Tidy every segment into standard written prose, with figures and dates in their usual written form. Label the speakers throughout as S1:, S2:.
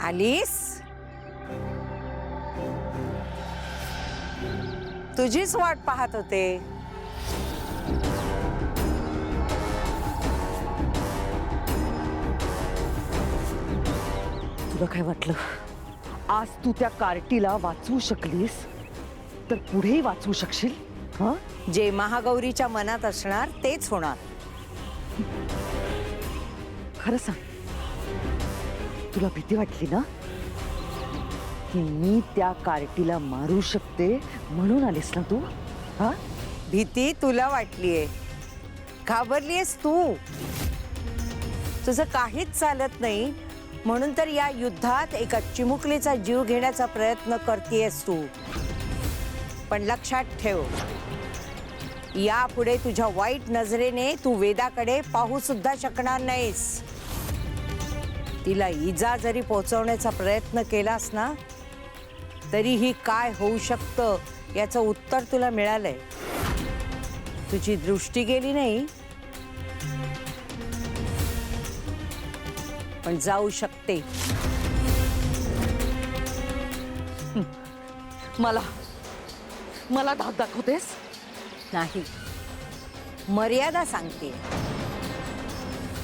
S1: आलीस? तुझीच वाट पाहत होते.
S2: तुला काय वाटलं आज तू त्या कार्टीला वाचवू शकलीस तर पुढेही वाचवू शकशील? हा,
S1: जे महागौरीच्या मनात असणार तेच होणार.
S2: खरं सांग, तुला भीती वाटली ना की मी त्या कार्टीला मारू शकते म्हणून आलीस ना तू? हा,
S1: भीती तुला वाटलीये, घाबरलीयस तू. तुझं काहीच चालत नाही म्हणून तर या युद्धात एका चिमुकलीचा जीव घेण्याचा प्रयत्न करतेयस तू. पण लक्षात ठेव, यापुढे तुझ्या वाईट नजरेने तू वेदाकडे पाहू सुद्धा शकणार नाहीस. तिला इजा जरी पोहोचवण्याचा प्रयत्न केलास ना तरीही काय होऊ शकतं याचं उत्तर तुला मिळालंय. तुझी दृष्टी गेली नाही पण जाऊ शकते.
S2: मला धाक दाखवतेस?
S1: नाही, मर्यादा सांगते.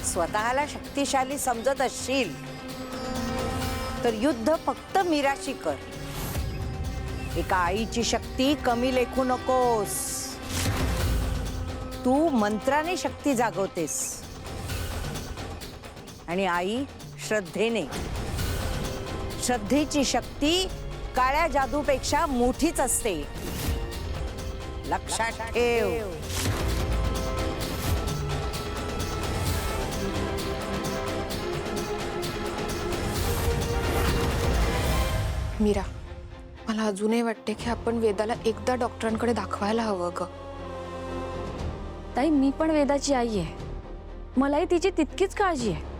S1: स्वतःला शक्तिशाली समजत असशील तर युद्ध फक्त मीराशी कर. एका आईची शक्ती कमी लेखू नकोस. तू मंत्राने शक्ती जागवतेस आणि आई श्रद्धेने. श्रद्धेची शक्ती काळ्या जादूपेक्षा मोठीच असते, लक्षात ठेव.
S3: मीरा, मला अजूनही वाटते की आपण वेदाला एकदा डॉक्टरांकडे दाखवायला हवं ग.
S4: ताई, मी पण वेदाची आई आहे. मलाही तिची तितकीच काळजी आहे.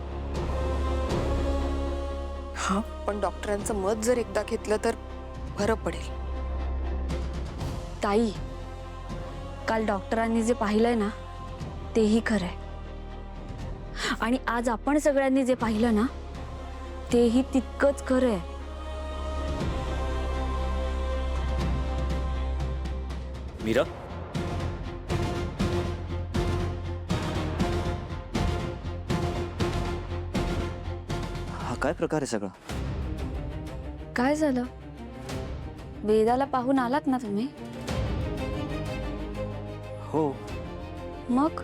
S3: हा, पण डॉक्टरांचं मत जर एकदा घेतलं तर बरं पडेल.
S4: ताई, काल डॉक्टरांनी जे पाहिलंय ना तेही खरंय, आणि आज आपण सगळ्यांनी जे पाहिलं ना तेही तितकंच खरंय.
S5: मीरा, हा काय प्रकार आहे सगळा?
S4: काय झालं? वेदाला पाहून आलात ना तुम्ही?
S5: हो,
S4: मग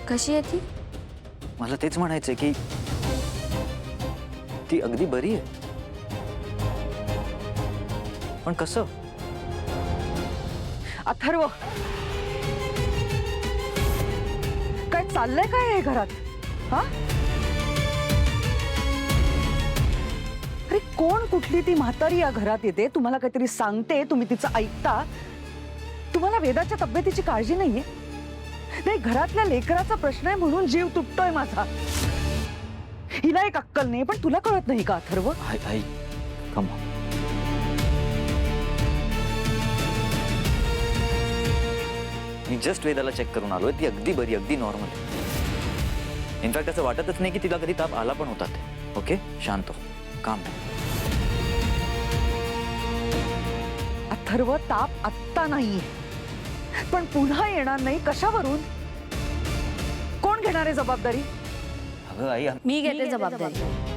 S4: कशी आहे ती?
S5: मला तेच म्हणायचंय की ती अगदी बरी आहे. पण कसं?
S2: अथर्व, काय चाललंय काय आहे घरात? हा, अरे कोण कुठली ती म्हातारी या घरात येते, तुम्हाला काहीतरी सांगते, तुम्ही तिचं ऐकता. तुम्हाला वेदाच्या तब्येतीची काळजी नाहीये? नाही, घरातल्या लेकराचा प्रश्न आहे म्हणून जीव तुटतोय माझा. हिला एक अक्कल नाही, पण तुला कळत नाही का अथर्व?
S5: आई, कम ऑन. मी जस्ट वेदाला चेक करून आलोय. ती अगदी बरी, अगदी नॉर्मल. इनफॅक्ट असं वाटतच नाही की तिला कधी ताप आला पण होता ते. ओके, शांत हो, काम.
S2: अथर्व, ताप आत्ता नाहीये, पण पुन्हा येणार नाही. कशावरून? कोण घेणार आहे जबाबदारी?
S5: अगं आई,
S4: मी घेते जबाबदारी.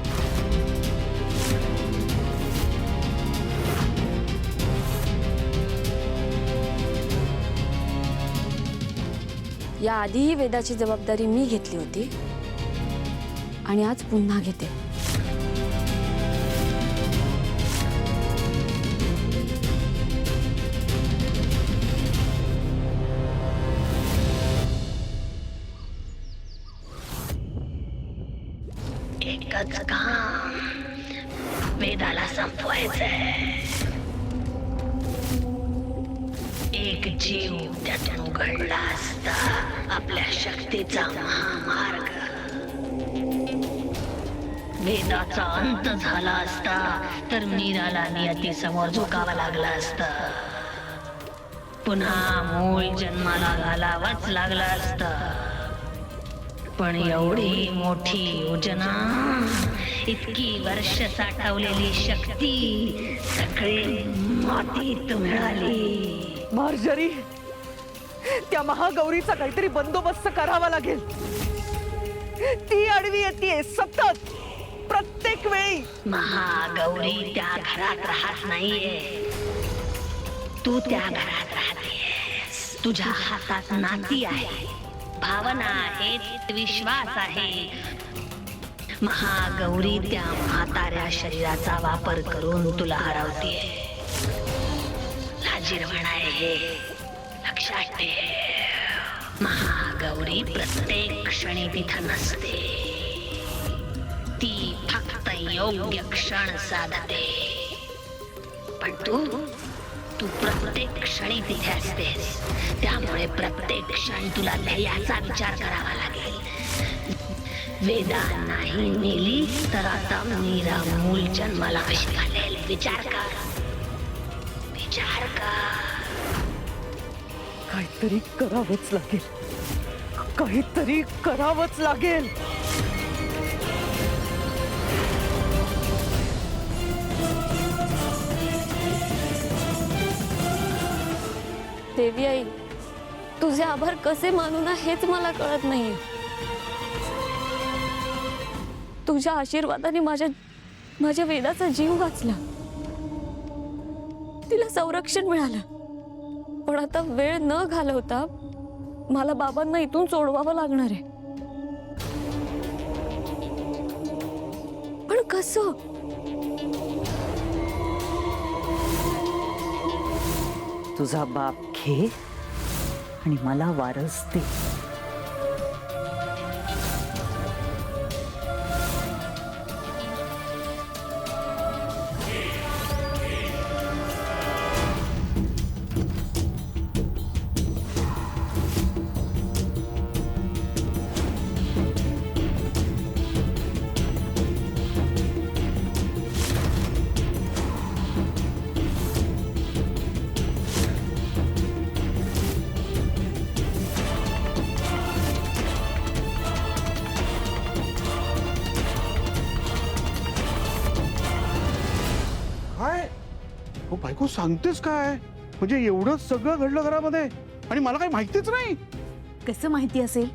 S4: या आधीही वेदाची जबाबदारी मी घेतली होती आणि आज पुन्हा घेते.
S6: एकच काम वेदाला संपवायचंय. एक जीव त्यातून उघडला असता आपल्या शक्तीचा महामार्ग. वेदाचा अंत झाला असता तर मीराला नियतीसमोर झुकावं लागलं असतं. पुन्हा मूळ जन्माला घालावंच लागलं असतं. पण एवढी मोठी योजना इतकी वर्ष साठवलेली शक्ती सगळी मातीत मिळाली.
S2: मार्जरी, त्या महागौरीचा काहीतरी बंदोबस्त करावा लागेल. ती आडवी येते सतत, प्रत्येक वेळी.
S6: महागौरी त्या घरात राहत नाहीये, तू त्या घरात राहतेस. तुझ्या हातात नाती आहे, भावना आहेत, विश्वास आहे. महागौरी त्या म्हाताऱ्या शरीराचा वापर करून तुला हरवते. लाजिरवाणा आहे हे, लक्षात ठेव. महागौरी प्रत्येक क्षणी तिथं नसते, ती फक्त योग्य क्षण साधते. पण तू प्रत्येक क्षणी तिथे असतेस, त्यामुळे प्रत्येक क्षण तुला ध्येयाचा विचार करावा लागेल. वेदा नाही मेली तर आता मीरा मूल जन्माला कशी घालेल? विचार कर.
S2: काहीतरी करावंच लागेल, काहीतरी करावंच लागेल.
S4: देवी आई, तुझे आभार कसे मानू ना हेच मला कळत नाहीये. तुझ्या आशीर्वादाने माझ्या वेदाचा जीव वाचला, तिला संरक्षण मिळालं. पण आता वेळ न घालवता मला बाबांना इथून सोडवावं लागणार आहे. पण कसं?
S2: तुझा बाप घे आणि मला वारस दे.
S7: काय हो बायको सांगतेस काय? म्हणजे एवढं सगळं घडलं घरामध्ये आणि मला काही माहितीच नाही.
S8: कसं माहिती असेल?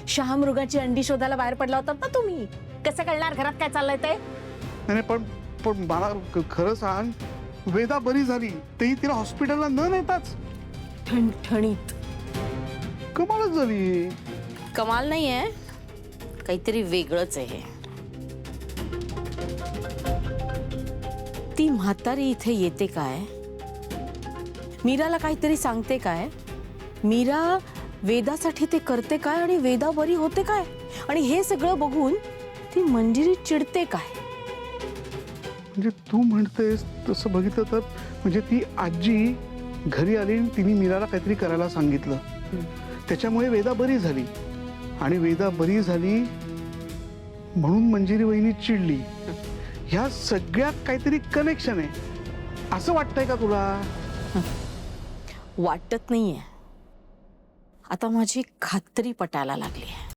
S8: शहामृगाची अंडी शोधायला बाहेर पडला होता ना तुम्ही. कसं कळणार घरात काय चाललंय ते?
S7: नाही पण पण मला खरं सांग, वेदा बरी झाली तेही तिला हॉस्पिटलला न नेताच?
S8: ठणठणीत.
S7: कमालच झाली.
S8: कमाल नाहीये, काहीतरी वेगळंच आहे हे. ती म्हातारी इथे येते काय? मीराला काहीतरी सांगते काय? मीरा वेदासाठी ते करते काय आणि वेदा बरी होते काय? आणि हे सगळं बघून ती मंजिरी चिडते काय?
S7: म्हणजे तू म्हणतेस तसं बघितलं तर म्हणजे ती आजी घरी आली आणि तिने मीराला काहीतरी करायला सांगितलं, त्याच्यामुळे वेदा बरी झाली. आणि वेदा बरी झाली म्हणून मंजिरी वहिनी चिडली. ह्या सगळ्यात काहीतरी कनेक्शन आहे असं वाटतंय का तुला?
S8: वाटत नाहीये, आता माझी खात्री पटायला लागली आहे.